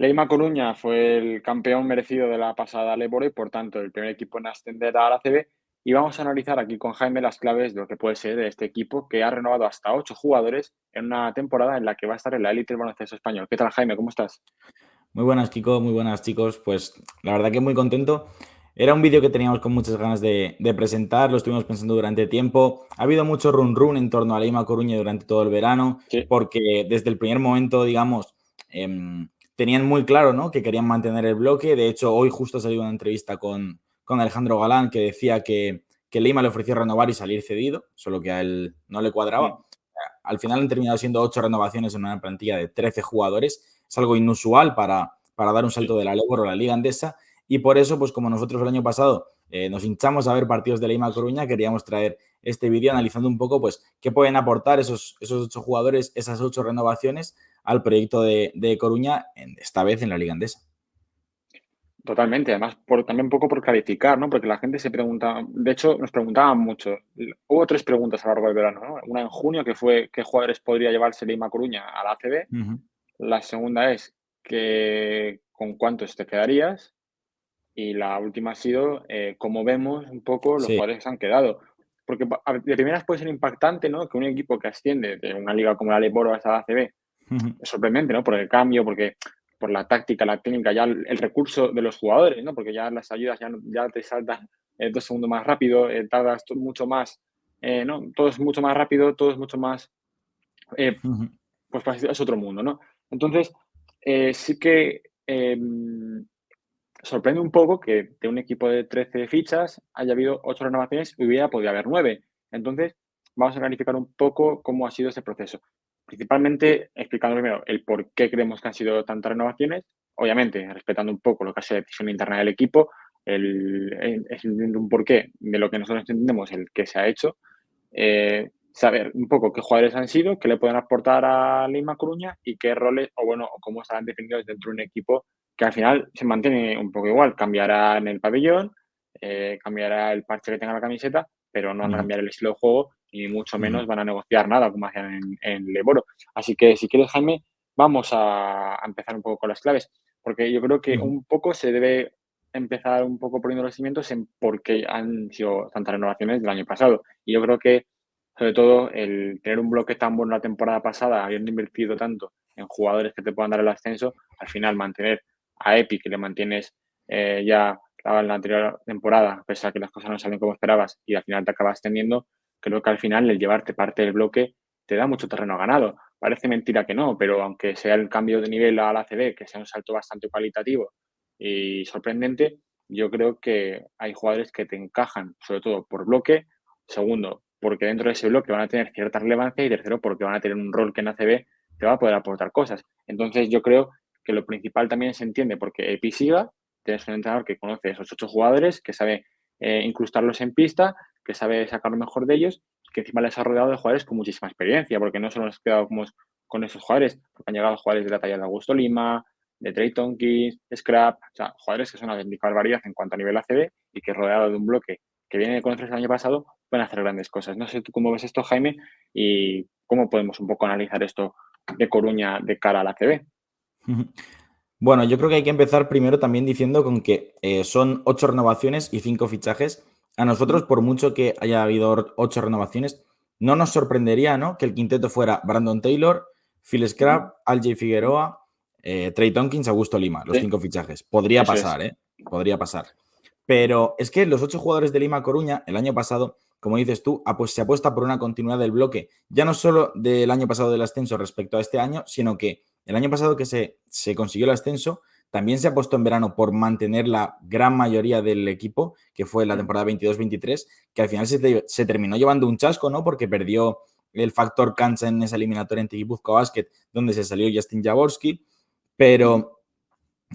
Leima Coruña fue el campeón merecido de la pasada Leboro y, por tanto, el primer equipo en ascender a la ACB. Y vamos a analizar aquí con Jaime las claves de lo que puede ser este equipo que ha renovado hasta 8 jugadores en una temporada en la que va a estar en la élite del baloncesto español. ¿Qué tal, Jaime? ¿Cómo estás? Muy buenas, Kiko, muy buenas, chicos. Pues la verdad que muy contento. Era un vídeo que teníamos con muchas ganas de presentar, lo estuvimos pensando durante tiempo. Ha habido mucho run run en torno a Leima Coruña durante todo el verano, Sí, porque desde el primer momento, digamos, tenían muy claro, ¿no?, que querían mantener el bloque. De hecho, hoy justo ha salido una entrevista con Alejandro Galán que decía que Leima le ofreció renovar y salir cedido, solo que a él no le mm, cuadraba. Al final han terminado siendo 8 renovaciones en una plantilla de 13 jugadores. Es algo inusual para dar un sí, salto de la Leboro a la Liga Endesa. Y por eso, pues como nosotros el año pasado nos hinchamos a ver partidos de Leima Coruña, queríamos traer este vídeo analizando un poco pues qué pueden aportar esos 8 jugadores, esas 8 renovaciones al proyecto de Coruña, esta vez en la Liga Endesa. totalmente. Además, también un poco por clarificar, ¿no? Porque la gente se pregunta, de hecho, nos preguntaban mucho. Hubo 3 preguntas a lo largo del verano, ¿no? Una en junio, que fue qué jugadores podría llevarse Leima Coruña a la ACB. Ujú. La segunda es que con cuántos te quedarías. Y la última ha sido cómo vemos un poco los Sí. jugadores que se han quedado. Porque a ver, de primeras puede ser impactante, ¿no? Que un equipo que asciende de una liga como la Leboro hasta la ACB Ujú. es sorprendente, ¿no? Por el cambio, porque por la táctica, la técnica, ya el recurso de los jugadores, ¿no? Porque ya las ayudas ya, ya te saltan 2 segundos más rápido, tardas mucho más, ¿no? Todo es mucho más rápido, todo es mucho más, eh, Ujú. pues es otro mundo, ¿no? Entonces, sí que sorprende un poco que de un equipo de 13 fichas haya habido 8 renovaciones y hubiera podido haber 9. Entonces, vamos a clarificar un poco cómo ha sido ese proceso. Principalmente explicando primero el por qué creemos que han sido tantas renovaciones, obviamente respetando un poco lo que ha sido la decisión interna del equipo, un porqué de lo que nosotros entendemos, el que se ha hecho, saber un poco qué jugadores han sido, qué le pueden aportar a Lima Coruña y qué roles, o bueno, o cómo estarán definidos dentro de un equipo que al final se mantiene un poco igual. Cambiará en el pabellón, cambiará el parche que tenga la camiseta, pero no van a Ujú. cambiar el estilo de juego y mucho Ujú. menos van a negociar nada como hacían en Leboro. Así que si quieres, Jaime, vamos a empezar un poco con las claves, porque yo creo que Ujú. un poco se debe empezar un poco poniendo los cimientos en por qué han sido tantas renovaciones del año pasado. Y yo creo que, sobre todo, el tener un bloque tan bueno la temporada pasada, habiendo invertido tanto en jugadores que te puedan dar el ascenso, al final mantener a Epi, que le mantienes ya en la anterior temporada, pese a que las cosas no salen como esperabas y al final te acabas teniendo, creo que al final el llevarte parte del bloque te da mucho terreno ganado. Parece mentira que no, pero aunque sea el cambio de nivel a la ACB, que sea un salto bastante cualitativo y sorprendente, yo creo que hay jugadores que te encajan, sobre todo por bloque. Segundo, porque dentro de ese bloque van a tener cierta relevancia. Y tercero, porque van a tener un rol que en ACB te va a poder aportar cosas. Entonces, yo creo que lo principal también se entiende porque Epi siga, tienes un entrenador que conoce esos 8 jugadores, que sabe incrustarlos en pista, que sabe sacar lo mejor de ellos, y que encima les ha rodeado de jugadores con muchísima experiencia, porque no solo nos quedamos con esos jugadores, porque han llegado jugadores de la talla de Augusto Lima, de Trey Tonkins, Scrap, o sea, jugadores que son una auténtica barbaridad en cuanto a nivel ACB y que rodeado de un bloque que viene de conocer el año pasado, pueden hacer grandes cosas. No sé tú cómo ves esto, Jaime, y cómo podemos un poco analizar esto de Coruña de cara al ACB. Ujú. Bueno, yo creo que hay que empezar primero también diciendo con que son 8 renovaciones y 5 fichajes. A nosotros, Mm, por mucho que haya habido 8 renovaciones, no nos sorprendería, ¿no?, que el quinteto fuera Brandon Taylor, Phil mm, Scrap, Al Figueroa, Trey Tonkins, Augusto Lima, los sí, 5 fichajes. Podría eso es. pasar, ¿eh? Podría pasar. Pero es que los 8 jugadores de Lima Coruña, el año pasado, como dices tú, se apuesta por una continuidad del bloque, ya no solo del año pasado del ascenso respecto a este año, sino que el año pasado que se consiguió el ascenso, también se apostó en verano por mantener la gran mayoría del equipo, que fue la Mm, temporada 22-23, que al final se terminó llevando un chasco, ¿no?, porque perdió el factor cancha en esa eliminatoria ante Guipúzcoa Basket, donde se salió Justin Jaworski, mm, pero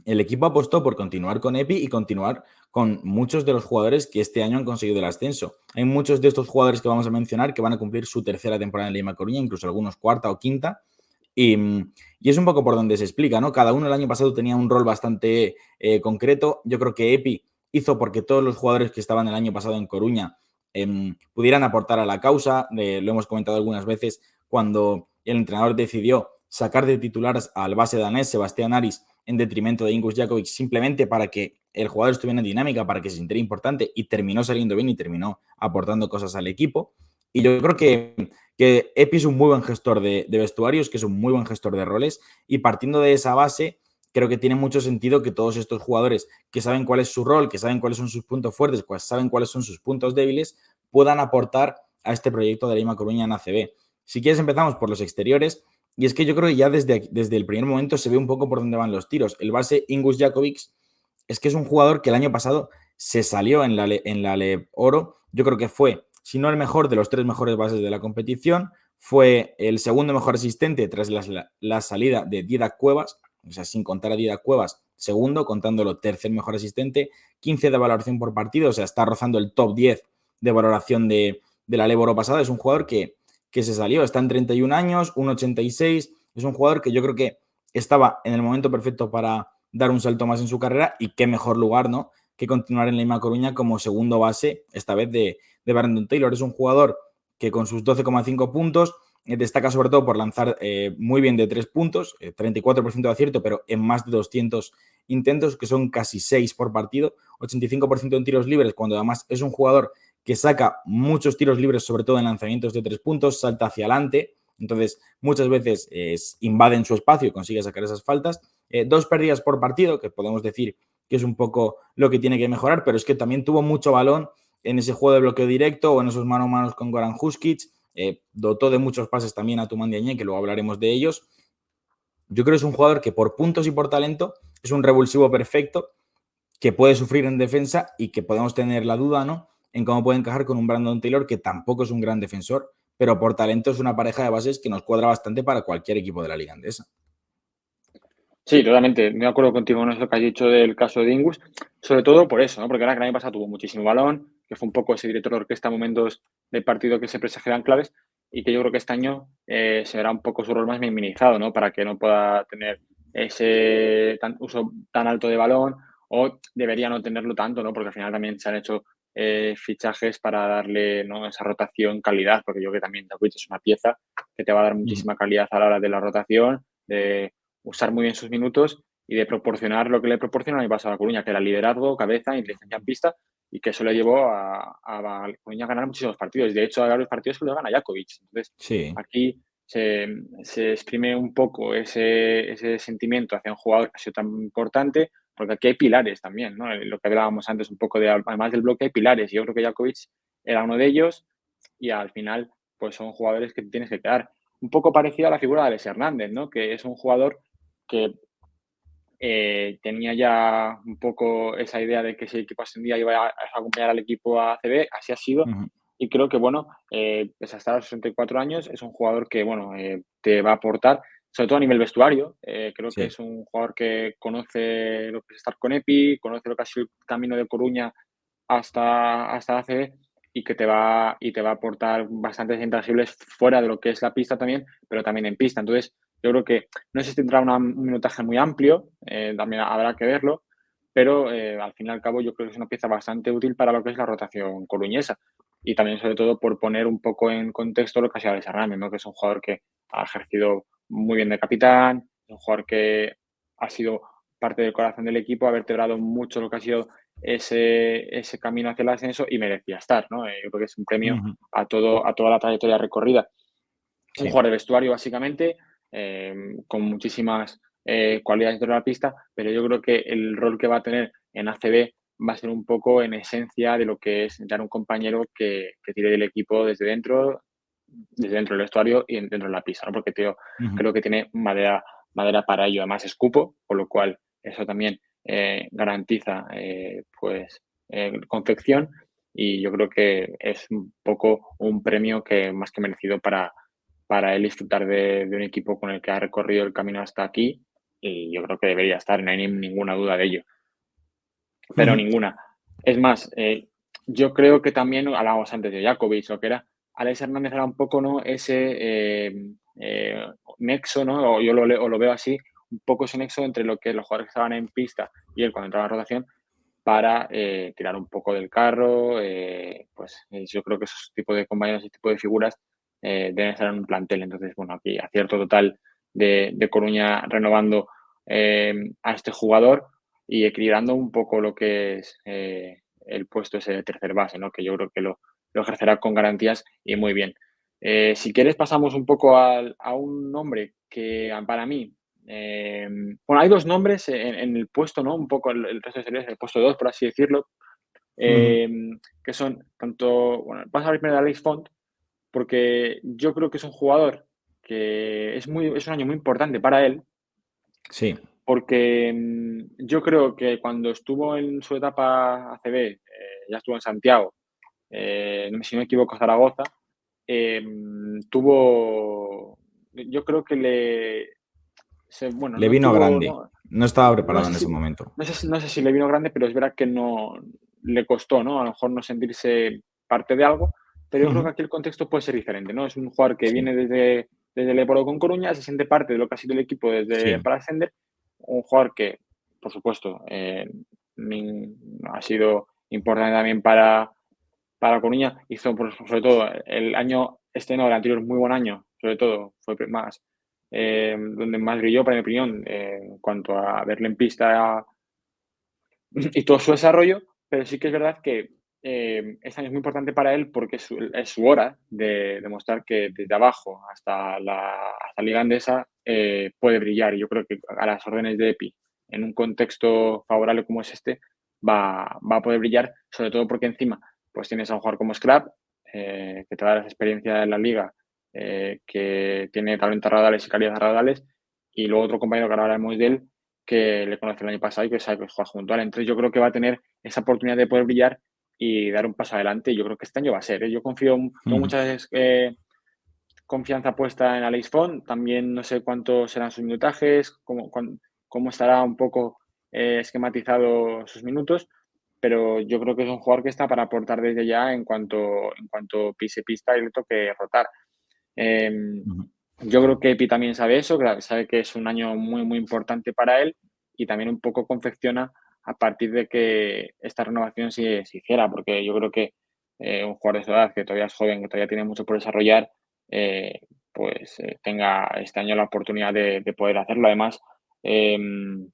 el equipo apostó por continuar con Epi y continuar con muchos de los jugadores que este año han conseguido el ascenso. Hay muchos de estos jugadores que vamos a mencionar que van a cumplir su tercera temporada en Lima Coruña, incluso algunos cuarta o quinta. Y, y es un poco por donde se explica, ¿no? Cada uno el año pasado tenía un rol bastante concreto. Yo creo que Epi hizo porque todos los jugadores que estaban el año pasado en Coruña pudieran aportar a la causa. Lo hemos comentado algunas veces, cuando el entrenador decidió sacar de titulares al base danés Sebastián Aris en detrimento de Ingus Jakovic, simplemente para que el jugador estuviera en dinámica, para que se sintiera importante, y terminó saliendo bien y terminó aportando cosas al equipo. Y yo creo que Epi es un muy buen gestor de vestuarios, que es un muy buen gestor de roles, y partiendo de esa base, creo que tiene mucho sentido que todos estos jugadores que saben cuál es su rol, que saben cuáles son sus puntos fuertes, que saben cuáles son sus puntos débiles, puedan aportar a este proyecto de la Lima Coruña en ACB. Si quieres empezamos por los exteriores, y es que yo creo que ya desde el primer momento se ve un poco por dónde van los tiros. El base Ingus Jakovic es que es un jugador que el año pasado se salió en la LEB Oro. Yo creo que fue, si no el mejor, de los 3 mejores bases de la competición. Fue el segundo mejor asistente tras la salida de Didac Cuevas, o sea, sin contar a Didac Cuevas, segundo, contándolo tercer mejor asistente, 15 de valoración por partido, o sea, está rozando el top 10 de valoración de la LEB Oro pasada. Es un jugador que se salió, está en 31 años, 1,86, es un jugador que yo creo que estaba en el momento perfecto para dar un salto más en su carrera, y qué mejor lugar, ¿no?, que continuar en la Lima Coruña como segundo base, esta vez de Brandon Taylor. Es un jugador que con sus 12,5 puntos destaca sobre todo por lanzar muy bien de 3 puntos, 34% de acierto, pero en más de 200 intentos, que son casi 6 por partido, 85% en tiros libres, cuando además es un jugador que saca muchos tiros libres, sobre todo en lanzamientos de 3 puntos, salta hacia adelante, entonces muchas veces invaden su espacio y consigue sacar esas faltas. 2 pérdidas por partido, que podemos decir que es un poco lo que tiene que mejorar, pero es que también tuvo mucho balón en ese juego de bloqueo directo o en esos mano a mano con Goran Huskic. Dotó de muchos pases también a Tuman Diagne, que luego hablaremos de ellos. Yo creo que es un jugador que por puntos y por talento es un revulsivo perfecto, que puede sufrir en defensa y que podemos tener la duda, ¿no?, en cómo puede encajar con un Brandon Taylor, que tampoco es un gran defensor, pero por talento es una pareja de bases que nos cuadra bastante para cualquier equipo de la liga andesa. Sí, totalmente. Me acuerdo contigo en eso que has dicho del caso de Ingus, sobre todo por eso, ¿no? Porque ahora que el año pasado tuvo muchísimo balón, que fue un poco ese director de orquesta en momentos del partido que siempre se generan claves, y que yo creo que este año se verá un poco su rol más minimizado, ¿no? Para que no pueda tener ese uso tan alto de balón, o debería no tenerlo tanto, ¿no? Porque al final también se han hecho fichajes para darle, ¿no?, esa rotación, calidad, porque yo creo que también David es una pieza que te va a dar muchísima calidad a la hora de la rotación, de usar muy bien sus minutos y de proporcionar lo que le proporciona el año pasado a Coruña, que era liderazgo, cabeza, inteligencia en pista, y que eso le llevó a Coruña a ganar muchísimos partidos. De hecho, a varios partidos que lo gana Jakovic. Entonces, Sí. aquí se exprime un poco ese sentimiento hacia un jugador que ha sido tan importante, porque aquí hay pilares también, ¿no? Lo que hablábamos antes un poco de, además del bloque, hay pilares. Y yo creo que Jakovic era uno de ellos, y al final, pues son jugadores que tienes que quedar. Un poco parecido a la figura de Alex Hernández, ¿no? Que es un jugador que tenía ya un poco esa idea de que si el equipo ascendía iba a acompañar al equipo a ACB, así ha sido. Uh-huh. Y creo que, bueno, pese a estar a los 64 años, es un jugador que, bueno, te va a aportar, sobre todo a nivel vestuario. Creo que Sí. es un jugador que conoce lo que es estar con Epi, conoce lo que ha sido el camino de Coruña hasta ACB, y te va a aportar bastantes intangibles fuera de lo que es la pista también, pero también en pista. Entonces, yo creo que no sé si tendrá un minutaje muy amplio, también habrá que verlo, pero al fin y al cabo yo creo que es una pieza bastante útil para lo que es la rotación coruñesa. Y también, sobre todo, por poner un poco en contexto lo que ha sido Alex Hernández, ¿no? Que es un jugador que ha ejercido muy bien de capitán, es un jugador que ha sido parte del corazón del equipo, ha vertebrado mucho lo que ha sido ese camino hacia el ascenso, y merecía estar, ¿no? Yo creo que es un premio Uh-huh. a toda la trayectoria recorrida. Un Sí. jugador de vestuario, básicamente, con muchísimas cualidades dentro de la pista, pero yo creo que el rol que va a tener en ACB va a ser un poco en esencia de lo que es dar un compañero que tire del equipo desde dentro del vestuario y dentro de la pista, ¿no? Porque Uh-huh. creo que tiene madera para ello. Además, escupo, con lo cual eso también garantiza pues confección, y yo creo que es un poco un premio que más que merecido para él disfrutar de un equipo con el que ha recorrido el camino hasta aquí, y yo creo que debería estar, no hay ninguna duda de ello, pero Uh-huh. ninguna. Es más, yo creo que también hablábamos antes de Jakovic, lo que era Alex Hernández era un poco, ¿no?, ese nexo, ¿no? O yo o lo veo así, un poco ese nexo entre lo que los jugadores que estaban en pista y él cuando entraba en rotación, para tirar un poco del carro. Yo creo que esos tipos de compañeros, ese tipo de figuras deben estar en un plantel. Entonces, bueno, aquí acierto total de Coruña renovando a este jugador y equilibrando un poco lo que es el puesto ese de tercer base, ¿no? Que yo creo que lo ejercerá con garantías y muy bien. Si quieres pasamos un poco a un nombre que para mí, bueno, hay dos nombres en el puesto, ¿no? Un poco el resto de series, el puesto 2 por así decirlo, Ujú. que son tanto, bueno, vamos a hablar primero de Alex Font, porque yo creo que es un jugador que es un año muy importante para él, Sí, porque yo creo que cuando estuvo en su etapa ACB, ya estuvo en Santiago, si no me equivoco, Zaragoza, tuvo, yo creo que bueno, le no vino tuvo, grande. no, No estaba no preparado sé en ese si, momento. no sé si le vino grande, pero es verdad que no le costó, ¿no? A lo mejor no sentirse parte de algo, pero yo creo que Ujú. aquí el contexto puede ser diferente, ¿no? Es un jugador que Sí, viene desde el Époro con Coruña, se siente parte de lo que ha sido el equipo desde sí. para ascender, un jugador que, por supuesto, ha sido importante también para Coruña, hizo sobre todo el año, este no, el anterior, muy buen año, sobre todo, fue más, donde más brilló, para mi opinión, en cuanto a verle en pista y todo su desarrollo, pero sí que es verdad que este año es muy importante para él porque es su hora de demostrar que desde abajo hasta Liga Andesa puede brillar. Y yo creo que a las órdenes de EPI, en un contexto favorable como es este, va a poder brillar, sobre todo porque encima pues tienes a un jugador como Scrap, que te da la experiencia en la liga, que tiene talento a raudales y calidad a raudales, y luego otro compañero que ahora hablaremos de él, que le conoce el año pasado y que sabe que juega junto a él. Entonces yo creo que va a tener esa oportunidad de poder brillar y dar un paso adelante. Y yo creo que este año va a ser. Yo tengo Ujú. mucha confianza puesta en Alex Font. También no sé cuántos serán sus minutajes, cómo estará un poco esquematizado sus minutos, pero yo creo que es un jugador que está para aportar desde ya en cuanto pise pista y le toque rotar. Eh, Ujú. yo creo que Epi también sabe eso, que sabe que es un año muy, muy importante para él y también un poco confecciona a partir de que esta renovación se hiciera, porque yo creo que un jugador de su edad, que todavía es joven, que todavía tiene mucho por desarrollar, eh, pues tenga este año la oportunidad de poder hacerlo. Además, es un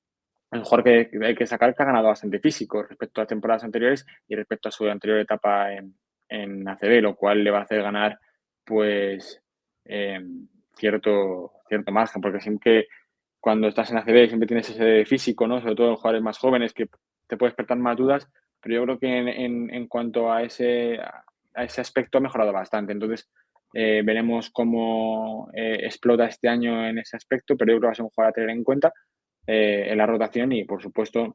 jugador que hay que sacar que ha ganado bastante físico respecto a temporadas anteriores y respecto a su anterior etapa en ACB, lo cual le va a hacer ganar pues eh, cierto margen, porque siempre cuando estás en ACB siempre tienes ese físico, ¿no? Sobre todo en jugadores más jóvenes que te puedes despertar más dudas, pero yo creo que en cuanto a ese aspecto ha mejorado bastante. Entonces, veremos cómo explota este año en ese aspecto, pero yo creo que va a ser un jugador a tener en cuenta en la rotación y, por supuesto,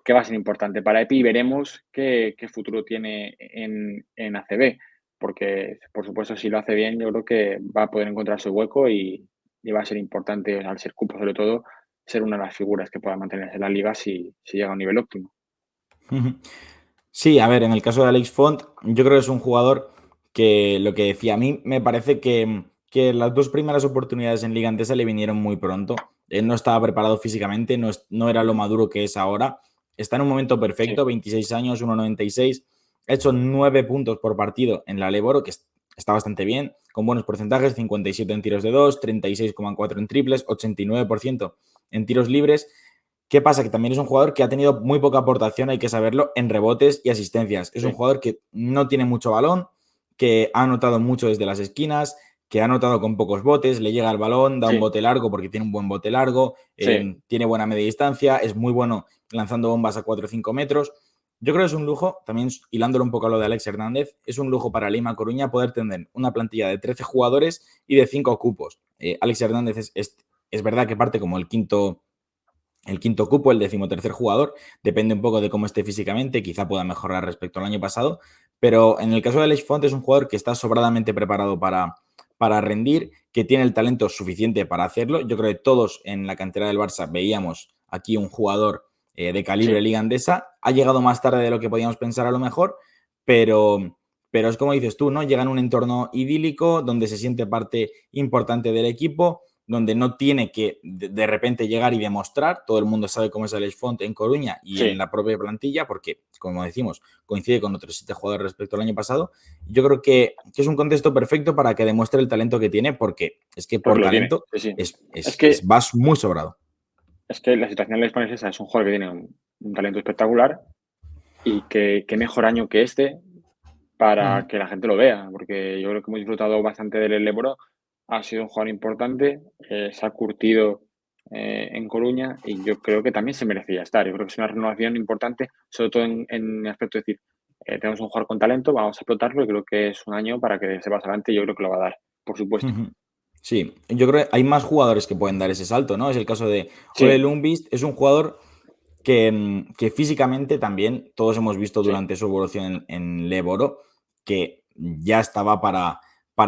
que va a ser importante para EPI y veremos qué futuro tiene en ACB, porque por supuesto si lo hace bien yo creo que va a poder encontrar su hueco y va a ser importante al ser cupo sobre todo ser una de las figuras que pueda mantenerse en la liga si llega a un nivel óptimo. Ujú. Sí, a ver, en el caso de Alex Font, yo creo que es un jugador que lo que decía, a mí me parece que las dos primeras oportunidades en Liga Andesa le vinieron muy pronto. Él no estaba preparado físicamente, no era lo maduro que es ahora. Está en un momento Sí, perfecto, 26 años, 1,96. Ha hecho 9 puntos por partido en la Leboro, que está bastante bien, con buenos porcentajes, 57 en tiros de 2, 36,4 en triples, 89% en tiros libres. ¿Qué pasa? Que también es un jugador que ha tenido muy poca aportación, hay que saberlo, en rebotes y asistencias. Es un sí, jugador que no tiene mucho balón, que ha anotado mucho desde las esquinas, que ha anotado con pocos botes, le llega el balón, da un sí, bote largo porque tiene un buen bote largo, sí, tiene buena media distancia, es muy bueno lanzando bombas a 4 o 5 metros. Yo creo que es un lujo, también hilándolo un poco a lo de Alex Hernández, es un lujo para Lima Coruña poder tener una plantilla de 13 jugadores y de 5 cupos. Alex Hernández es verdad que parte como el quinto cupo, el decimotercer jugador, depende un poco de cómo esté físicamente, quizá pueda mejorar respecto al año pasado, pero en el caso de Aleix Font es un jugador que está sobradamente preparado para rendir, que tiene el talento suficiente para hacerlo. Yo creo que todos en la cantera del Barça veíamos aquí un jugador de calibre sí, liga andesa, ha llegado más tarde de lo que podíamos pensar a lo mejor, pero es como dices tú, ¿no? Llega en un entorno idílico donde se siente parte importante del equipo, donde no tiene que de repente llegar y demostrar. Todo el mundo sabe cómo es Alex Font en Coruña y en sí, la propia plantilla, porque, como decimos, coincide con otros 7 jugadores respecto al año pasado. Yo creo que es un contexto perfecto para que demuestre el talento que tiene, porque es que porque por lo tiene, talento sí, sí. Es que vas muy sobrado. es que la situación del Leeds es esa, es un jugador que tiene un talento espectacular y que qué mejor año que este para Ujú. que la gente lo vea, porque yo creo que hemos disfrutado bastante del Leboro. Ha sido un jugador importante, se ha curtido en Coruña y yo creo que también se merecía estar. Yo creo que es una renovación importante, sobre todo en el aspecto de decir, tenemos un jugador con talento, vamos a explotarlo y creo que es un año para que se pase adelante y yo creo que lo va a dar, por supuesto. Ujú. Sí, yo creo que hay más jugadores que pueden dar ese salto, ¿no? Es el caso de Ole Sí, Lundqvist, es un jugador que físicamente también todos hemos visto sí, durante su evolución en Leboro que ya estaba para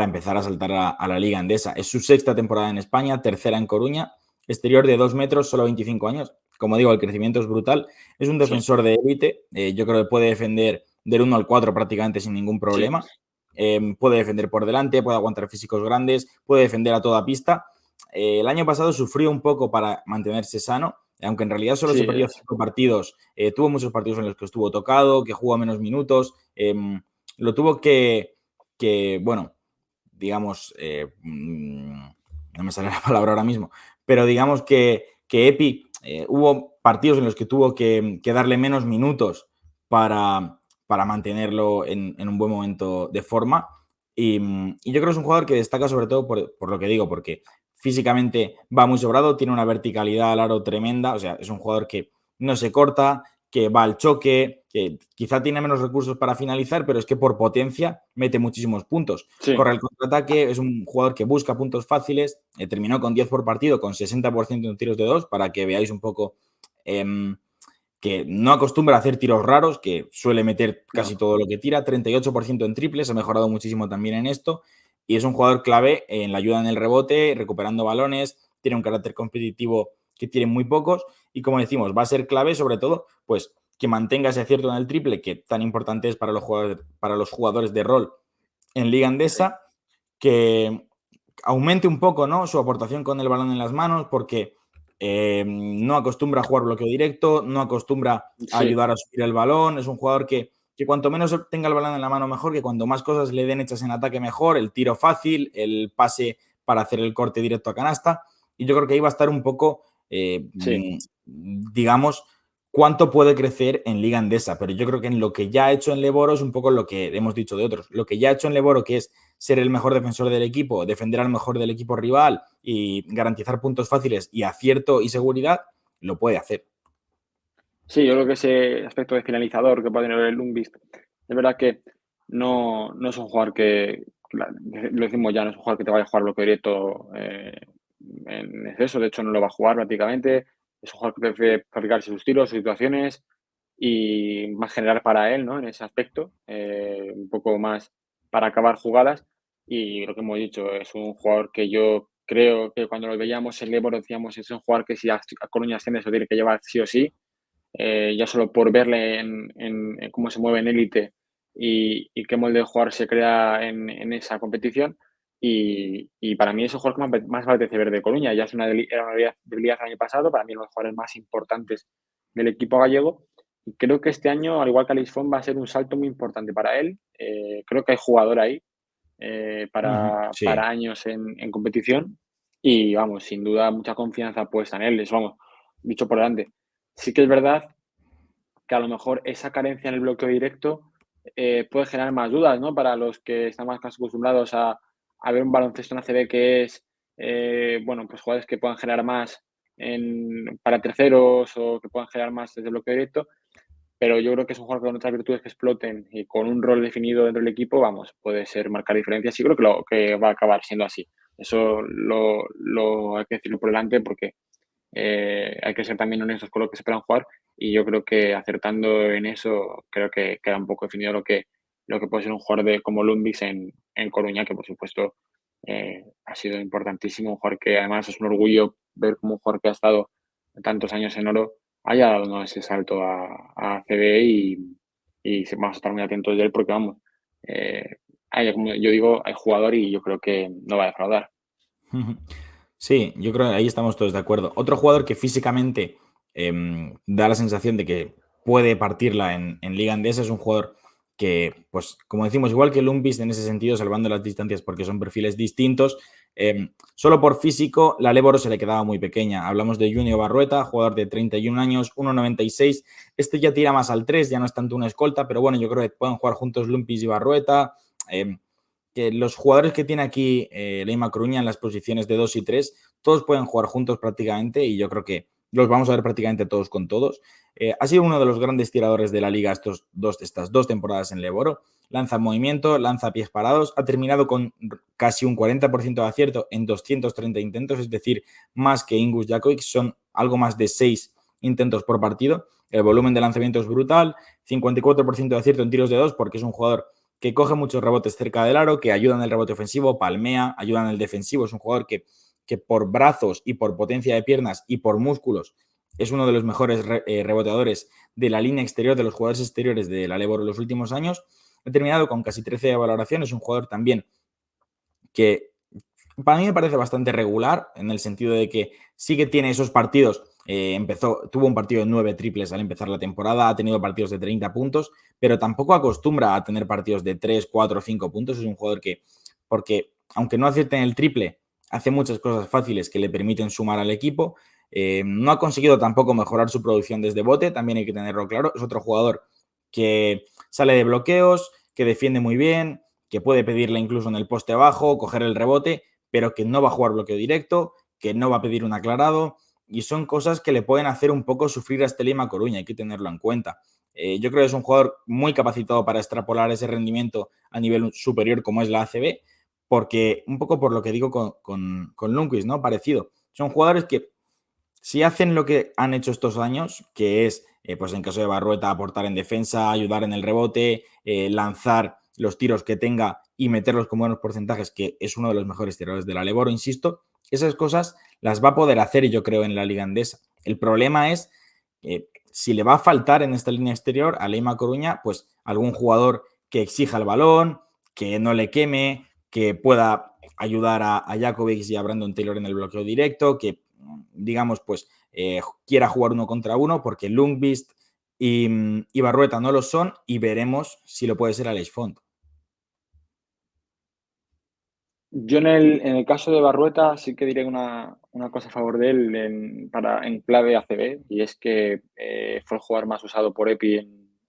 empezar a saltar a la Liga Endesa. Es su sexta temporada en España, tercera en Coruña, exterior de 2 metros, solo 25 años. Como digo, el crecimiento es brutal. Es un sí, defensor de élite. Yo creo que puede defender del 1 al 4 prácticamente sin ningún sí, problema. Puede defender por delante, puede aguantar físicos grandes, puede defender a toda pista. El año pasado sufrió un poco para mantenerse sano, aunque en realidad solo se sí, perdió 5 partidos. Tuvo muchos partidos en los que estuvo tocado, que jugó menos minutos. Lo tuvo bueno, digamos, no me sale la palabra ahora mismo, pero digamos que Epi, hubo partidos en los que tuvo que darle menos minutos para mantenerlo en un buen momento de forma. Y yo creo que es un jugador que destaca sobre todo por lo que digo, porque físicamente va muy sobrado, tiene una verticalidad al aro tremenda, o sea, es un jugador que no se corta, que va al choque, que quizá tiene menos recursos para finalizar, pero es que por potencia mete muchísimos puntos. sí. Corre el contraataque, es un jugador que busca puntos fáciles, terminó con 10 por partido, con 60% en tiros de 2, para que veáis un poco eh, que no acostumbra a hacer tiros raros, que suele meter casi No, todo lo que tira, 38% en triples, ha mejorado muchísimo también en esto, y es un jugador clave en la ayuda en el rebote, recuperando balones, tiene un carácter competitivo que tienen muy pocos, y como decimos, va a ser clave sobre todo, pues que mantenga ese acierto en el triple, que tan importante es para los jugadores de rol en Liga sí, Endesa, que aumente un poco, ¿no?, su aportación con el balón en las manos, porque no acostumbra a jugar bloqueo directo, no acostumbra a sí. ayudar a subir el balón, es un jugador que cuanto menos tenga el balón en la mano mejor, que cuanto más cosas le den hechas en ataque mejor, el tiro fácil, el pase para hacer el corte directo a canasta, y yo creo que ahí va a estar un poco, Sí, digamos, cuánto puede crecer en Liga Endesa, pero yo creo que en lo que ya ha hecho en Leboro es un poco lo que hemos dicho de otros, lo que ya ha hecho en Leboro, que es ser el mejor defensor del equipo, defender al mejor del equipo rival y garantizar puntos fáciles y acierto y seguridad, lo puede hacer. sí, yo creo que ese aspecto de finalizador que puede tener el Lundqvist, es verdad que no es un jugador que, lo decimos ya, no es un jugador que te vaya a jugar bloqueo directo en exceso, de hecho no lo va a jugar prácticamente, es un jugador que prefiere fabricarse sus tiros, sus situaciones y más generar para él, ¿no? En ese aspecto, un poco más para acabar jugadas y lo que hemos dicho, es un jugador que yo creo que cuando lo veíamos en Leboro decíamos es un jugador que si a Coruña asciende se lo tiene que llevar sí o sí, ya solo por verle en cómo se mueve en élite y qué molde de jugador se crea en esa competición. Y para mí es el jugador que más me apetece ver de Coruña. Ya es era una debilidad el año pasado, para mí uno de los jugadores más importantes del equipo gallego. Y creo que este año, al igual que Alex Font, va a ser un salto muy importante para él. Creo que hay jugador ahí Ujú, para sí. años en competición. Y vamos, sin duda, mucha confianza puesta en él. Eso, vamos, dicho por delante. Sí que es verdad que a lo mejor esa carencia en el bloqueo directo puede generar más dudas, ¿no? Para los que están más acostumbrados a ver un baloncesto en ACB que es, bueno, pues jugadores que puedan generar más para terceros o que puedan generar más desde el bloqueo directo, pero yo creo que es un jugador con otras virtudes que exploten y con un rol definido dentro del equipo, vamos, puede ser marcar diferencias y creo que va a acabar siendo así. Eso lo hay que decirlo por delante porque hay que ser también honestos con lo que se esperan jugar y yo creo que acertando en eso creo que queda un poco definido lo que puede ser un jugador como Lundqvist en Coruña, que por supuesto ha sido importantísimo, un jugador que además es un orgullo ver como un jugador que ha estado tantos años en oro haya dado, ¿no?, ese salto a ACB vamos a estar muy atentos de él porque vamos, como yo digo, hay jugador y yo creo que no va a defraudar. Ujú. Sí, yo creo que ahí estamos todos de acuerdo. Otro jugador que físicamente da la sensación de que puede partirla en Liga Andesa es un jugador que, pues, como decimos, igual que Lumpis en ese sentido, salvando las distancias porque son perfiles distintos, Solo por físico, la Leboro se le quedaba muy pequeña. Hablamos de Junior Barrueta, jugador de 31 años, 1,96. Este ya tira más al 3, ya no es tanto una escolta, pero bueno, yo creo que pueden jugar juntos Lumpis y Barrueta. Que los jugadores que tiene aquí Leima Coruña en las posiciones de 2 y 3, todos pueden jugar juntos prácticamente y yo creo que los vamos a ver prácticamente todos con todos. Ha sido uno de los grandes tiradores de la liga estas 2 temporadas en Leboro. Lanza movimiento, lanza pies parados, ha terminado con casi un 40% de acierto en 230 intentos, es decir, más que Ingus Jakovic, son algo más de 6 intentos por partido. El volumen de lanzamiento es brutal, 54% de acierto en tiros de 2 porque es un jugador que coge muchos rebotes cerca del aro, que ayuda en el rebote ofensivo, palmea, ayuda en el defensivo, es un jugador que por brazos y por potencia de piernas y por músculos es uno de los mejores reboteadores de la línea exterior, de los jugadores exteriores de la Leboro en los últimos años. Ha terminado con casi 13 de valoración, es un jugador también que para mí me parece bastante regular, en el sentido de que sí que tiene esos partidos. Tuvo un partido de 9 triples al empezar la temporada, ha tenido partidos de 30 puntos, pero tampoco acostumbra a tener partidos de 3, 4, 5 puntos. Es un jugador que, porque aunque no acierte en el triple, hace muchas cosas fáciles que le permiten sumar al equipo. No ha conseguido tampoco mejorar su producción desde bote, también hay que tenerlo claro. Es otro jugador que sale de bloqueos, que defiende muy bien, que puede pedirle incluso en el poste bajo, coger el rebote, pero que no va a jugar bloqueo directo, que no va a pedir un aclarado, y son cosas que le pueden hacer un poco sufrir a este Lima Coruña, hay que tenerlo en cuenta. Yo creo que es un jugador muy capacitado para extrapolar ese rendimiento a nivel superior como es la ACB, porque un poco por lo que digo con Lundqvist, ¿no? Parecido. Son jugadores que si hacen lo que han hecho estos años, que es, pues en caso de Barrueta, aportar en defensa, ayudar en el rebote, lanzar los tiros que tenga y meterlos con buenos porcentajes, que es uno de los mejores tiradores de la Leboro, insisto, esas cosas las va a poder hacer, yo creo, en la Liga Endesa. El problema es si le va a faltar en esta línea exterior a Leima Coruña, pues algún jugador que exija el balón, que no le queme, que pueda ayudar a Jakovic y a Brandon Taylor en el bloqueo directo, que digamos, pues quiera jugar 1 contra 1, porque Lundqvist y Barrueta no lo son, y veremos si lo puede ser Aleix Font. Yo en el caso de Barrueta sí que diré una cosa a favor de él en clave ACB, y es que fue el jugador más usado por Epi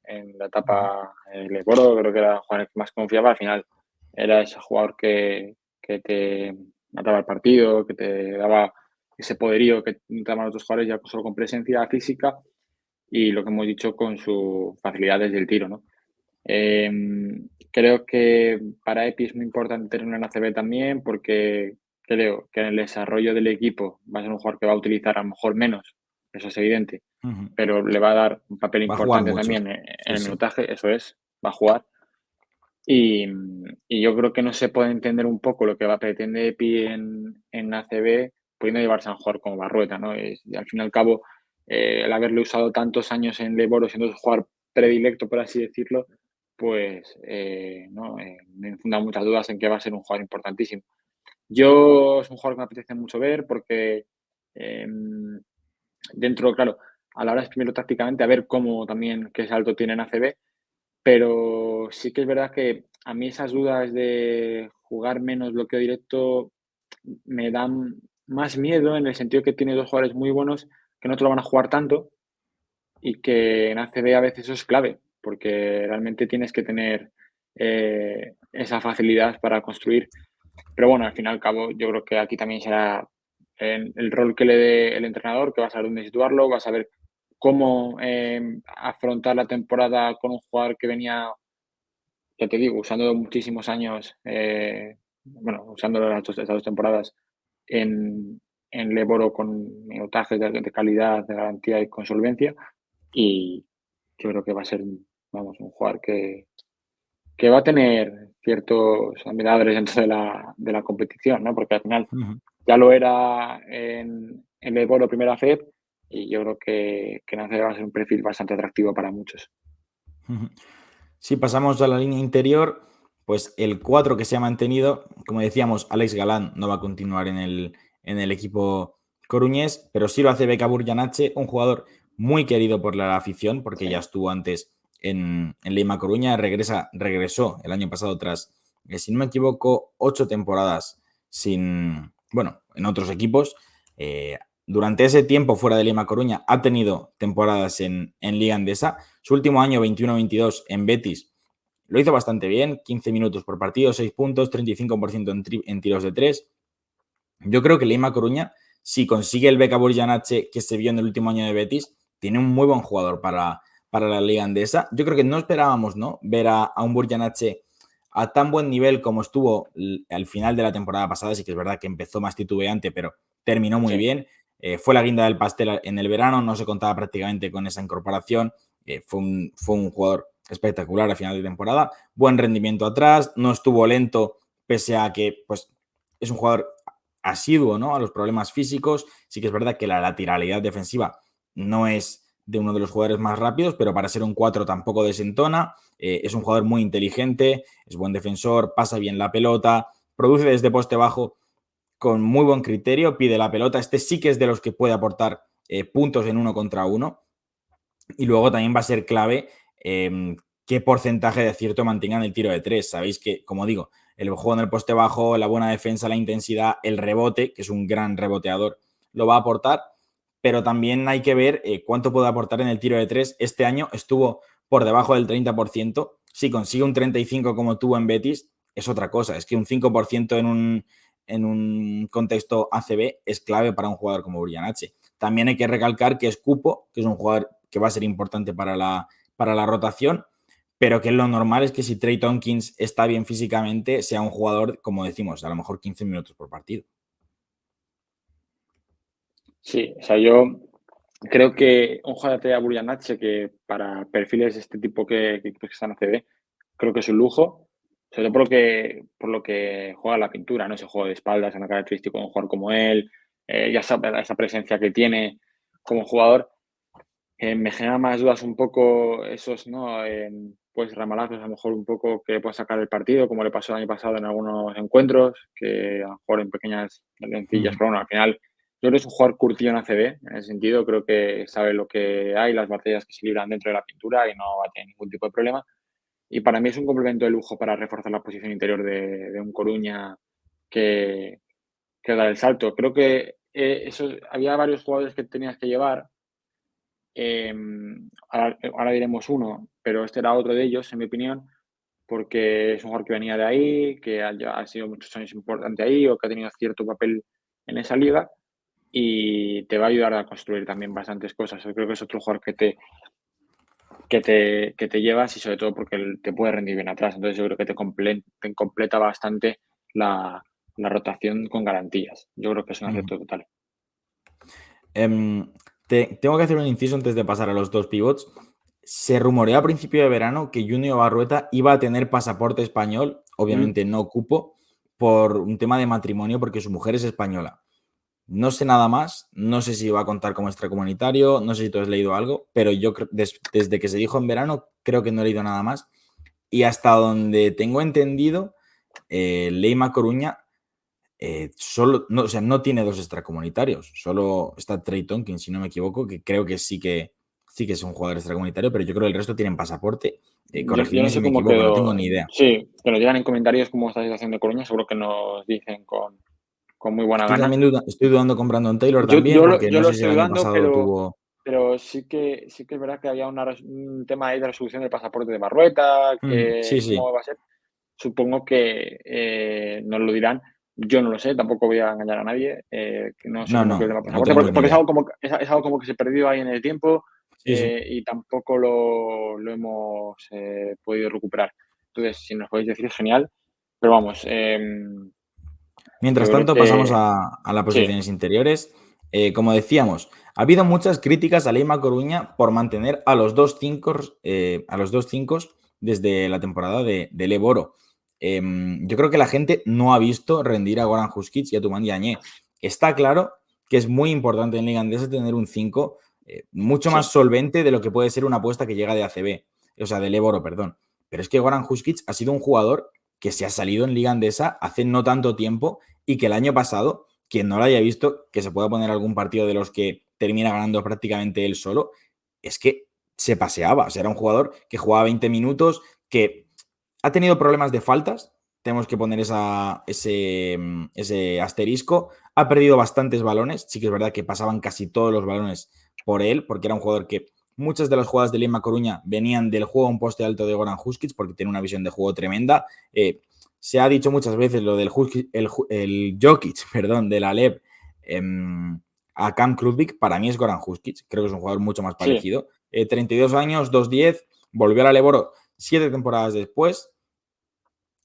en la etapa Leboro, creo que era el jugador que más confiaba. Al final era ese jugador que te mataba el partido, que te daba ese poderío que daban otros jugadores ya solo con presencia física y lo que hemos dicho con sus facilidades del tiro, ¿no? Creo que para Epi es muy importante tener un ACB también porque creo que en el desarrollo del equipo va a ser un jugador que va a utilizar a lo mejor menos, eso es evidente, pero le va a dar un papel Va a jugar importante mucho. también en Sí, el sí. minutaje, eso es, va a jugar. Y, y yo creo que no se puede entender un poco lo que pretende Epi en ACB pudiendo llevarse a un jugador como Barrueta, ¿no? Y al fin y al cabo, el haberle usado tantos años en Leboro, siendo su jugador predilecto, por así decirlo, pues no, me infunda muchas dudas en que va a ser un jugador importantísimo. Yo es un jugador que me apetece mucho ver porque dentro, claro, a la hora de exprimirlo tácticamente, a ver cómo también qué salto tiene en ACB, pero sí que es verdad que a mí esas dudas de jugar menos bloqueo directo me dan más miedo en el sentido que tiene dos jugadores muy buenos que no te lo van a jugar tanto y que en ACB a veces eso es clave, porque realmente tienes que tener esa facilidad para construir. Pero bueno, al fin y al cabo, yo creo que aquí también será el rol que le dé el entrenador, que va a saber dónde situarlo, va a saber cómo afrontar la temporada con un jugador que venía, ya te digo, usando muchísimos años, bueno, usando estas 2 temporadas en Leboro con minutajes de calidad, de garantía y con solvencia. Y yo creo que va a ser, vamos, un jugador que va a tener ciertos admiradores dentro de la competición, ¿no? Porque al final ya lo era en Leboro primera FEP y yo creo que en ACB va a ser un perfil bastante atractivo para muchos. Si pasamos a la línea interior, pues el 4 que se ha mantenido, como decíamos, Alex Galán no va a continuar en el equipo coruñés, pero sí lo hace Beka Burjanache, un jugador muy querido por la afición, porque ya Sí. estuvo antes en Lima Coruña, regresó el año pasado tras, si no me equivoco, 8 temporadas en otros equipos. Durante ese tiempo fuera de Lima Coruña ha tenido temporadas en Liga Endesa. Su último año, 21-22, en Betis, lo hizo bastante bien, 15 minutos por partido, 6 puntos, 35% en tiros de 3. Yo creo que Lima Coruña, si consigue el Beka Burjanache que se vio en el último año de Betis, tiene un muy buen jugador para la Liga Endesa. Yo creo que no esperábamos, ¿no?, ver a un Burjanache a tan buen nivel como estuvo al final de la temporada pasada. Sí que es verdad que empezó más titubeante, pero terminó muy Sí. bien. Fue la guinda del pastel en el verano, no se contaba prácticamente con esa incorporación. Fue un jugador espectacular a final de temporada. Buen rendimiento atrás, no estuvo lento, pese a que pues, es un jugador asiduo, ¿no?, a los problemas físicos. Sí que es verdad que la lateralidad defensiva no es de uno de los jugadores más rápidos, pero para ser un 4 tampoco desentona. Es un jugador muy inteligente, es buen defensor, pasa bien la pelota, produce desde poste bajo con muy buen criterio, pide la pelota. Este sí que es de los que puede aportar puntos en 1 contra 1. Y luego también va a ser clave qué porcentaje de acierto mantengan el tiro de 3. Sabéis que, como digo, el juego en el poste bajo, la buena defensa, la intensidad, el rebote, que es un gran reboteador, lo va a aportar, pero también hay que ver cuánto puede aportar en el tiro de 3. Este año estuvo por debajo del 30%. Si consigue un 35% como tuvo en Betis, es otra cosa. Es que un 5% en un contexto ACB es clave para un jugador como Burjanache. También hay que recalcar que es Cupo, que es un jugador que va a ser importante para la rotación, pero que lo normal es que si Trey Tompkins está bien físicamente, sea un jugador, como decimos, a lo mejor 15 minutos por partido. Sí, o sea, yo creo que un jugador de Burjanache que para perfiles de este tipo que están en ACB, creo que es un lujo, sobre todo por lo que juega la pintura, ¿no? Ese juego de espaldas, una característica de un jugador como él, ya esa presencia que tiene como jugador. Me genera más dudas un poco esos, ¿no? Pues ramalazos, a lo mejor un poco que puede sacar el partido, como le pasó el año pasado en algunos encuentros, que a lo mejor en pequeñas lencillas, pero bueno, al final yo creo que es un jugador curtido en ACB, en ese sentido, creo que sabe lo que hay, las batallas que se libran dentro de la pintura y no va a tener ningún tipo de problema. Y para mí es un complemento de lujo para reforzar la posición interior de un Coruña que, que da el salto. Creo que había varios jugadores que tenías que llevar. Ahora diremos uno, pero este era otro de ellos, en mi opinión, porque es un jugador que venía de ahí, que ha sido muchos años importante ahí o que ha tenido cierto papel en esa liga y te va a ayudar a construir también bastantes cosas. Yo creo que es otro jugador que te llevas y sobre todo porque él te puede rendir bien atrás. Entonces yo creo que te completa bastante la rotación con garantías. Yo creo que es un acierto total. Em, Tengo que hacer un inciso antes de pasar a los dos pivots. Se rumoreó a principio de verano que Junior Barrueta iba a tener pasaporte español, Mm. obviamente no cupo, por un tema de matrimonio, porque su mujer es española. No sé nada más, no sé si va a contar como extracomunitario, no sé si tú has leído algo, pero yo desde que se dijo en verano creo que no he leído nada más. Y hasta donde tengo entendido, Leima Coruña solo, no, o sea, no tiene dos extracomunitarios, solo está Trey Tonkin, si no me equivoco, que creo que sí que es un jugador extracomunitario, pero yo creo que el resto tienen pasaporte. Yo Corregidme no si sé me cómo equivoco, no quedó. tengo ni idea. Sí, que nos digan en comentarios cómo está la situación de Coruña, seguro que nos dicen con muy buena Estoy gana. también estoy dudando con Brandon Taylor Yo, también, yo, lo, porque yo no lo sé si el estoy año dudando, pasado pero, tuvo. pero sí que es verdad que había un tema ahí de resolución del pasaporte de Barrueta, Sí, que sí. cómo va a ser. Supongo que nos lo dirán. Yo no lo sé, tampoco voy a engañar a nadie, que no sé No, cómo quedó el no, tema del no pasaporte, tenemos ni porque idea. es algo como que se perdió ahí en el tiempo Sí, sí. y tampoco lo hemos podido recuperar. Entonces, si nos podéis decir, genial. Pero vamos, yo Mientras creo tanto, pasamos que a las sí, posiciones interiores. Como decíamos, ha habido muchas críticas a Leima Coruña por mantener a los dos cinco desde la temporada de Leboro. Yo creo que la gente no ha visto rendir a Goran Huskic y a Tumán Diagne. Está claro que es muy importante en Liga Andesa tener un 5 mucho más sí, solvente de lo que puede ser una apuesta que llega de ACB, o sea, de Leboro, perdón. Pero es que Goran Huskic ha sido un jugador que se ha salido en Liga Andesa hace no tanto tiempo y que el año pasado, quien no lo haya visto, que se pueda poner algún partido de los que termina ganando prácticamente él solo, es que se paseaba. O sea, era un jugador que jugaba 20 minutos, que ha tenido problemas de faltas, tenemos que poner ese asterisco. Ha perdido bastantes balones. Sí que es verdad que pasaban casi todos los balones por él, porque era un jugador que muchas de las jugadas de Lima Coruña venían del juego a un poste alto de Goran Huskic, porque tiene una visión de juego tremenda. Se ha dicho muchas veces lo del Huskic, el Jokic, perdón, de la Alep a Cam Krutwig. Para mí es Goran Huskic. Creo que es un jugador mucho más Sí, parecido. 32 años, 2'10", volvió a la Leboro 7 temporadas después.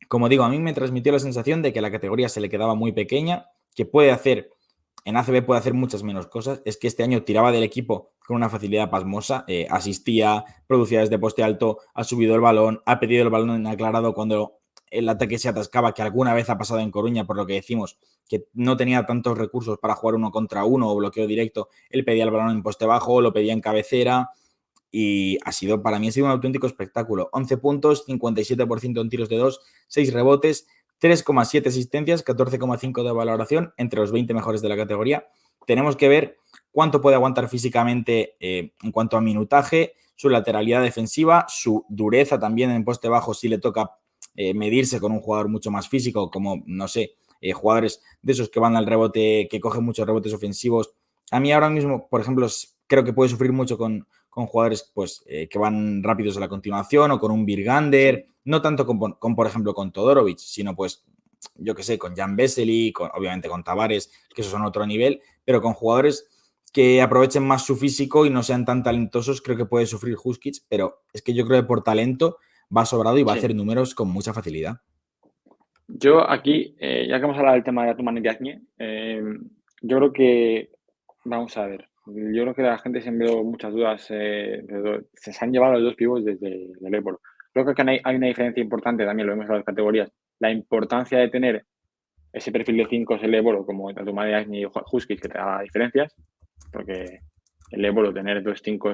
Como digo, a mí me transmitió la sensación de que la categoría se le quedaba muy pequeña, que en ACB puede hacer muchas menos cosas. Es que este año tiraba del equipo con una facilidad pasmosa, asistía, producía desde poste alto, ha subido el balón, ha pedido el balón en aclarado cuando el ataque se atascaba, que alguna vez ha pasado en Coruña, por lo que decimos, que no tenía tantos recursos para jugar 1 contra 1 o bloqueo directo. Él pedía el balón en poste bajo, lo pedía en cabecera, y para mí ha sido un auténtico espectáculo. 11 puntos, 57% en tiros de 2, 6 rebotes, 3,7 asistencias, 14,5 de valoración, entre los 20 mejores de la categoría. Tenemos que ver cuánto puede aguantar físicamente en cuanto a minutaje, su lateralidad defensiva, su dureza también en poste bajo si le toca medirse con un jugador mucho más físico, como, no sé, jugadores de esos que van al rebote, que cogen muchos rebotes ofensivos. A mí ahora mismo, por ejemplo, creo que puede sufrir mucho con jugadores pues, que van rápidos a la continuación o con un Virgander, sí. no tanto por ejemplo, con Todorovic, sino pues, yo que sé, con Jan Vesely, obviamente con Tavares, que esos son otro nivel, pero con jugadores que aprovechen más su físico y no sean tan talentosos, creo que puede sufrir Huskic, pero es que yo creo que por talento va sobrado y va a Sí. hacer números con mucha facilidad. Yo aquí, ya que hemos hablado del tema de Atuman y Diagne, yo creo que, vamos a ver, yo creo que la gente se envió muchas dudas, se han llevado los dos pibos desde el Éboro. Creo que hay una diferencia importante, también lo vemos en las categorías, la importancia de tener ese perfil de 5 es el Éboro, como Atuman y Diagne y Huskic, que te da diferencias, porque el Éboro, tener dos 5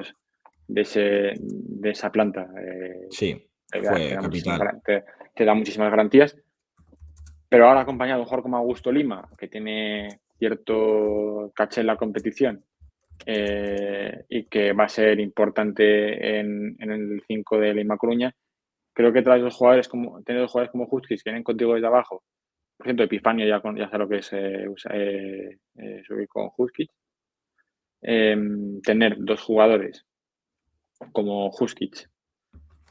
de esa planta, Sí, te fue da capital. te da muchísimas garantías. Pero ahora acompañado de un jugador como Augusto Lima, que tiene cierto caché en la competición y que va a ser importante en el 5 de Lima Coruña, creo que traes tener dos jugadores como Huskies que vienen contigo desde abajo. Por cierto, Epifanio ya sabe lo que es subir con Huskies. Tener dos jugadores como Huskic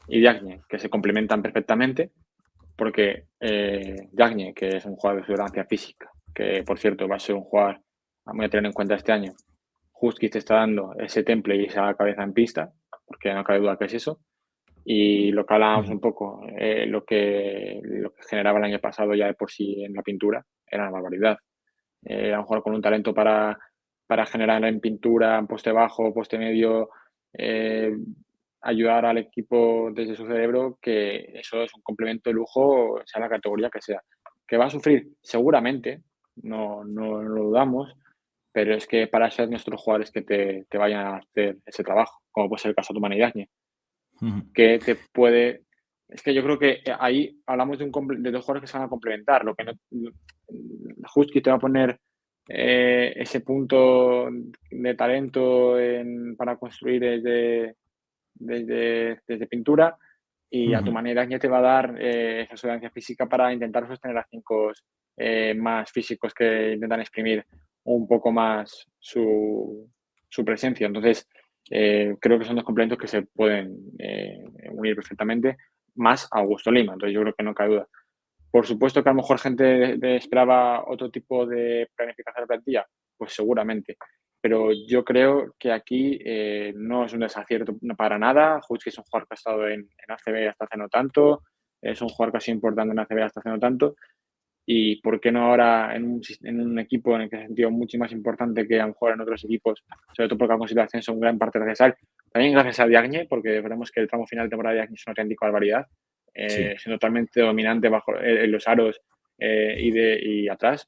y Diagne que se complementan perfectamente, porque Diagne, que es un jugador de fibra física, que por cierto va a ser un jugador muy a tener en cuenta este año, Husky te está dando ese temple y esa cabeza en pista, porque no cabe duda que es eso. Y lo que hablábamos un poco, lo que generaba el año pasado ya de por sí en la pintura, era una barbaridad. Era un jugador con un talento para generar en pintura, en poste bajo, poste medio, eh, ayudar al equipo desde su cerebro, que eso es un complemento de lujo, sea la categoría que sea. ¿Que va a sufrir? Seguramente, no lo dudamos, pero es que para eso es nuestros jugadores que te vayan a hacer ese trabajo, como puede ser el caso de Tumani, que te puede... Es que yo creo que ahí hablamos de dos jugadores que se van a complementar. Lo que no, Husky te va a poner ese punto de talento para construir desde pintura, y a tu manera ya te va a dar esa solvencia física para intentar sostener a 5 más físicos que intentan exprimir un poco más su presencia. Entonces, creo que son dos complementos que se pueden unir perfectamente, más a Augusto Lima. Entonces, yo creo que no cabe duda. Por supuesto que a lo mejor gente esperaba otro tipo de planificación de plantilla, pues seguramente. Pero yo creo que aquí no es un desacierto para nada. Hutch es un jugador que ha estado en ACB hasta hace no tanto, es un jugador que ha sido importante en ACB hasta hace no tanto. Y por qué no ahora en un equipo en el que se ha sentido mucho más importante que a lo mejor en otros equipos, sobre todo porque ha conseguido ascenso en gran parte gracias a él. También gracias a Diagne, porque veremos que el tramo final de temporada de Diagne es una auténtica barbaridad, Sí. siendo totalmente dominante bajo en los aros y atrás.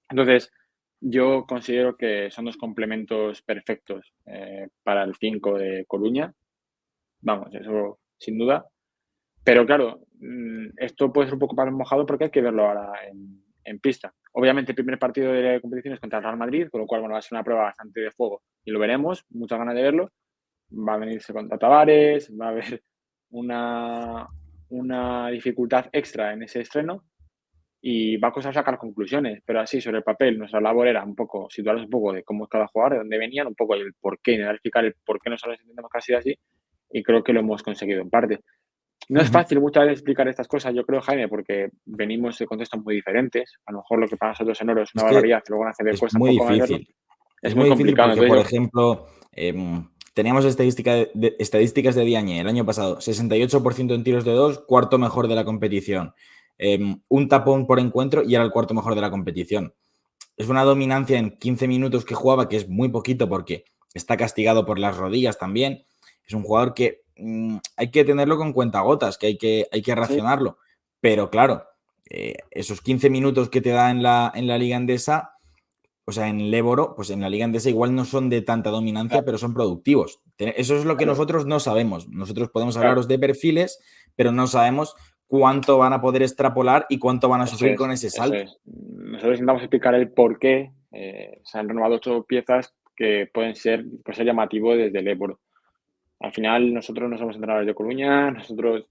Entonces, yo considero que son dos complementos perfectos para el 5 de Coruña. Vamos, eso sin duda. Pero claro, esto puede ser un poco para mojado porque hay que verlo ahora en pista. Obviamente, el primer partido de la competición es contra el Real Madrid, con lo cual bueno, va a ser una prueba bastante de fuego y lo veremos, muchas ganas de verlo. Va a venirse contra Tavares, va a haber una, una dificultad extra en ese estreno, y va a costar sacar conclusiones, pero así sobre el papel nuestra labor era un poco situarnos un poco de cómo es cada jugador, de dónde venían, un poco el por qué, intentar explicar el por qué nosotros entendemos que ha sido así y creo que lo hemos conseguido en parte. No es Ujú. fácil muchas veces explicar estas cosas, yo creo, Jaime, porque venimos de contextos muy diferentes. A lo mejor lo que para nosotros en oro es una Es que barbaridad, luego en ACB es cuesta un muy poco más verlo. difícil. Es Es muy muy difícil complicado. porque, Entonces por yo, ejemplo, teníamos estadísticas de Diagne el año pasado, 68% en tiros de dos, cuarto mejor de la competición. Un tapón por encuentro y era el cuarto mejor de la competición. Es una dominancia en 15 minutos que jugaba, que es muy poquito porque está castigado por las rodillas también. Es un jugador que hay que tenerlo con cuentagotas, que hay que sí, racionarlo. Pero claro, esos 15 minutos que te da en la Liga Endesa, o sea, en el Éboro, pues en la Liga Endesa igual no son de tanta dominancia, claro, pero son productivos. Eso es lo que claro, nosotros no sabemos. Nosotros podemos claro, hablaros de perfiles, pero no sabemos cuánto van a poder extrapolar y cuánto van a eso sufrir con es, ese eso salto. es. Nosotros intentamos explicar el por qué se han renovado 8 piezas que pueden ser, pues, ser llamativo desde el Éboro. Al final, nosotros no somos entrenadores de Coruña, nosotros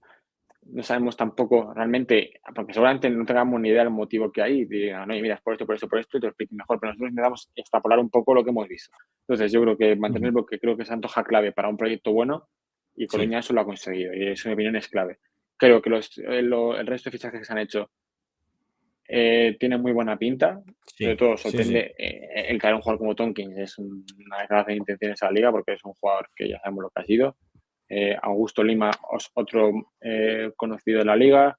no sabemos tampoco realmente, porque seguramente no tengamos ni idea del motivo que hay, y digan, no, mira, es por esto, por esto, por esto, y te lo explico mejor, pero nosotros intentamos extrapolar un poco lo que hemos visto. Entonces, yo creo que mantener Ujú. el bloque creo que se antoja clave para un proyecto bueno y Sí, Coruña eso lo ha conseguido y eso, en mi opinión, es clave. Creo que el resto de fichajes que se han hecho tienen muy buena pinta. Sobre sí, todo, sí, sí. sorprende el traer un jugador como Tompkins, es una declaración de intenciones a la liga porque es un jugador que ya sabemos lo que ha sido. Augusto Lima, otro conocido de la liga.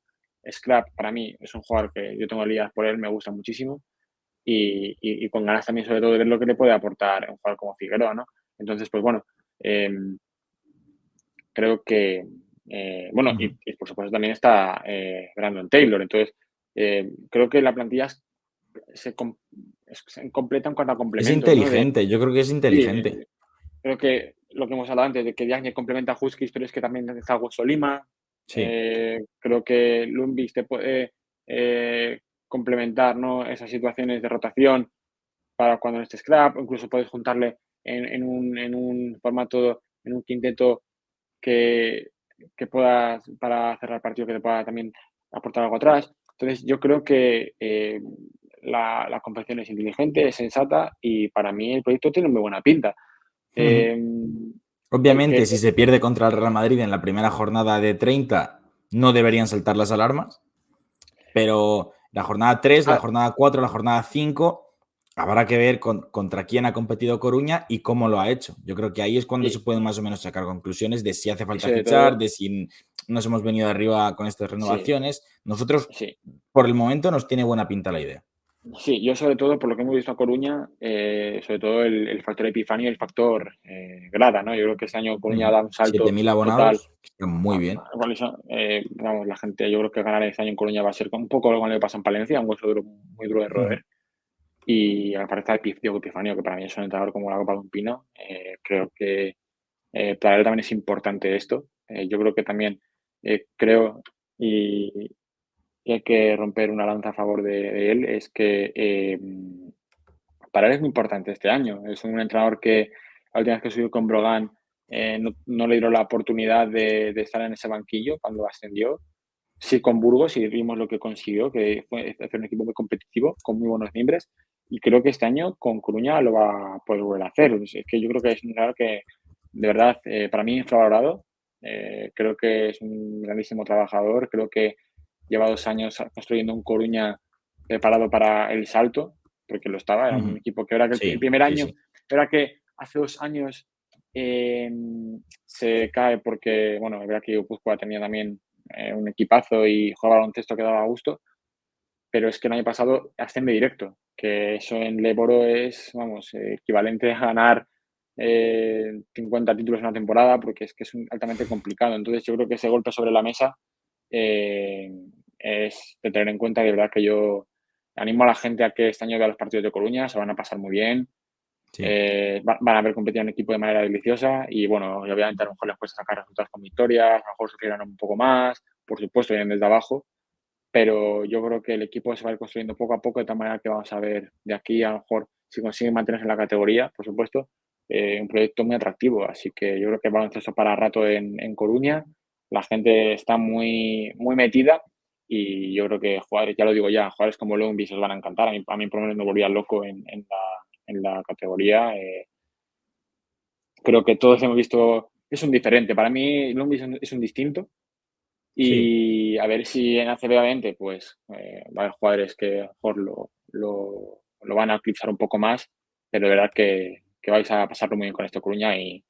Scrap, para mí, es un jugador que yo tengo ligas por él, me gusta muchísimo. Y con ganas también, sobre todo, de ver lo que le puede aportar un jugador como Figueroa, ¿no? Entonces, pues bueno, eh, creo que, bueno, Ujú. y por supuesto también está Brandon Taylor. Entonces, creo que la plantilla se, com- se completa en cuanto a Es complementos, ¿no? inteligente, yo creo que es Sí, inteligente. creo que lo que hemos hablado antes, de que Diagne complementa a Husky, pero es que también está Augusto Lima. Sí. Creo que Lumbis te puede complementar, ¿no? Esas situaciones de rotación para cuando no esté Scrap, o incluso puedes juntarle en un formato, en un quinteto que, que puedas, para cerrar el partido, que te pueda también aportar algo atrás. Entonces, yo creo que la competición es inteligente, es sensata y para mí el proyecto tiene muy buena pinta. Ujú. Eh, el que Obviamente, si se pierde contra el Real Madrid en la primera jornada de 30, no deberían saltar las alarmas, pero la jornada 3, la ah, jornada 4, la jornada 5, habrá que ver contra quién ha competido Coruña y cómo lo ha hecho. Yo creo que ahí es cuando se sí, pueden más o menos sacar conclusiones de si hace y falta sobre fichar, todo, de si nos hemos venido arriba con estas sí, renovaciones. Nosotros, sí. por el momento, nos tiene buena pinta la idea. Sí, yo sobre todo, por lo que hemos visto a Coruña, sobre todo el factor Epifanio y el factor Grada, ¿no? Yo creo que este año Coruña Ujú. da un salto 7.000 total. abonados, que están muy bien. Vamos, la gente, yo creo que ganar este año en Coruña va a ser un poco lo que pasa en Palencia, un hueso duro, muy duro de Ujú. roer. Y aparece Diego Epifanio, que para mí es un entrenador como la copa de un pino. Creo que para él también es importante esto. Yo creo que también creo y, y hay que romper una lanza a favor de él, es que para él es muy importante este año. Es un entrenador que la última vez que subió con Brogan no le dieron la oportunidad de estar en ese banquillo cuando ascendió. Sí, con Burgos y vimos lo que consiguió, que fue hacer un equipo muy competitivo, con muy buenos miembros. Y creo que este año con Coruña lo va a poder volver a hacer. Es que yo creo que es un entrenador que, de verdad, para mí infravalorado. Creo que es un grandísimo trabajador. Creo que lleva 2 años construyendo un Coruña preparado para el salto, porque lo estaba. Era un Ujú. equipo que era que el Sí, primer sí, año, sí. era que hace 2 años eh, se cae porque, bueno, es verdad que Guipúzcoa tenía también un equipazo y jugaba baloncesto que daba gusto, pero es que el año pasado asciende directo, que eso en Leboro es, vamos, equivalente a ganar 50 títulos en una temporada, porque es que es altamente complicado. Entonces yo creo que ese golpe sobre la mesa eh, es de tener en cuenta. De verdad que yo animo a la gente a que este año vea los partidos de Coruña, se van a pasar muy bien. Sí. Van a ver competir en equipo de manera deliciosa y bueno, y obviamente a lo mejor les cuesta sacar resultados con victorias, a lo mejor sufrirán un poco más, por supuesto, vienen desde abajo, pero yo creo que el equipo se va a ir construyendo poco a poco de tal manera que vamos a ver de aquí a lo mejor si consiguen mantenerse en la categoría, por supuesto, un proyecto muy atractivo. Así que yo creo que el baloncesto para rato en Coruña, la gente está muy, muy metida y yo creo que jugadores, ya lo digo ya, jugadores como Lumbis os van a encantar. A mí por lo menos me volvía loco en la categoría. Creo que todos hemos visto, es un diferente. Para mí Lumbis es un distinto Sí. y a ver si en ACB obviamente pues va a haber jugadores que a lo mejor lo van a utilizar un poco más, pero de verdad que vais a pasarlo muy bien con este Coruña y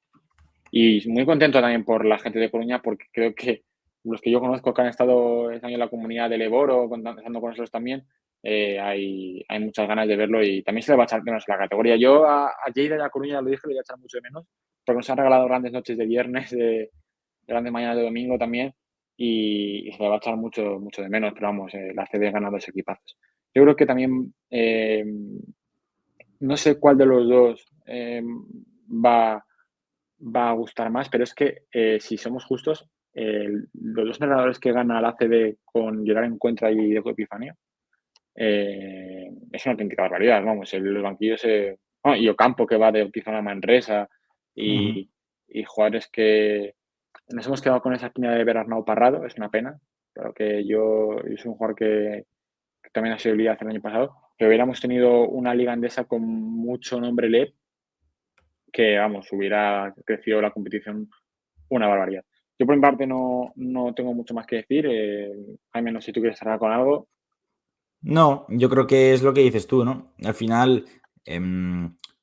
muy contento también por la gente de Coruña porque creo que los que yo conozco que han estado este año en la comunidad del Eboro, estando con nosotros también, hay muchas ganas de verlo y también se le va a echar menos la categoría. Yo a Lleida y a Coruña lo dije, le voy a echar mucho de menos porque nos han regalado grandes noches de viernes, de grandes mañanas de domingo también y se le va a echar mucho, mucho de menos, pero vamos, la CD gana dos equipazos. Yo creo que también, no sé cuál de los dos va, va a gustar más, pero es que si somos justos, los dos entrenadores que gana la ACB con Gerard Encuentra y Deco Epifanio, es una auténtica barbaridad, vamos, los banquillos, y Ocampo que va de Epifanio a Manresa Ujú. y jugadores que nos hemos quedado con esa espina de ver a Arnau Parrado, es una pena, pero que yo soy un jugador que también ha sido líder el año pasado, que hubiéramos tenido una liga andesa con mucho nombre LED, que vamos, hubiera crecido la competición una barbaridad. Yo por mi parte no tengo mucho más que decir. Jaime, no sé si tú quieres cerrar con algo. No, yo creo que es lo que dices tú, ¿no? Al final,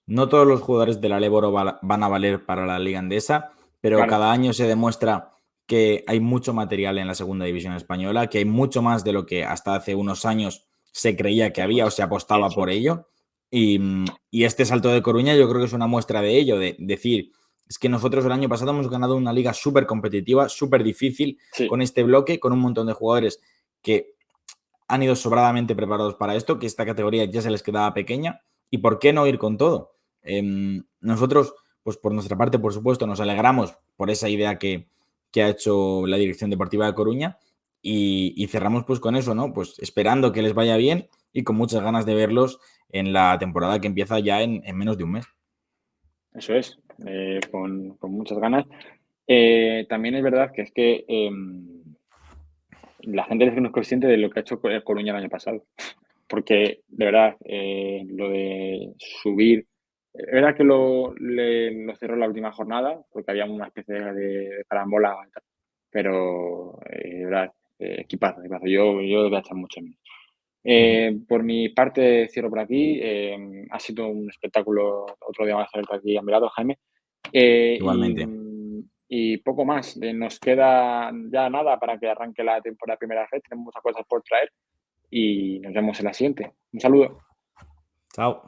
no todos los jugadores de la Leboro van a valer para la Liga Andesa, pero Claro, cada año se demuestra que hay mucho material en la segunda división española, que hay mucho más de lo que hasta hace unos años se creía que había o se apostaba eso por es. ello. Y este salto de Coruña yo creo que es una muestra de ello, de decir, es que nosotros el año pasado hemos ganado una liga súper competitiva, súper difícil, Sí, con este bloque, con un montón de jugadores que han ido sobradamente preparados para esto, que esta categoría ya se les quedaba pequeña. ¿Y por qué no ir con todo? Nosotros, pues por nuestra parte, por supuesto, nos alegramos por esa idea que ha hecho la Dirección Deportiva de Coruña y cerramos pues con eso, ¿no? Pues esperando que les vaya bien y con muchas ganas de verlos en la temporada que empieza ya en menos de un mes. eso es. Con muchas ganas. También es verdad que es que la gente no es consciente de lo que ha hecho el Coruña el año pasado. Porque, de verdad, lo de subir, es verdad que lo cerró la última jornada, porque había una especie de carambola, y tal, pero, de verdad, equipazo, equipazo. Yo le voy a echar mucho menos. Ujú. Por mi parte, cierro por aquí. Ha sido un espectáculo otro día más tenerte aquí a mi lado, Jaime. Eh, y, Igualmente. y poco más. Nos queda ya nada para que arranque la temporada primera vez. Tenemos muchas cosas por traer y nos vemos en la siguiente. Un saludo. Chao.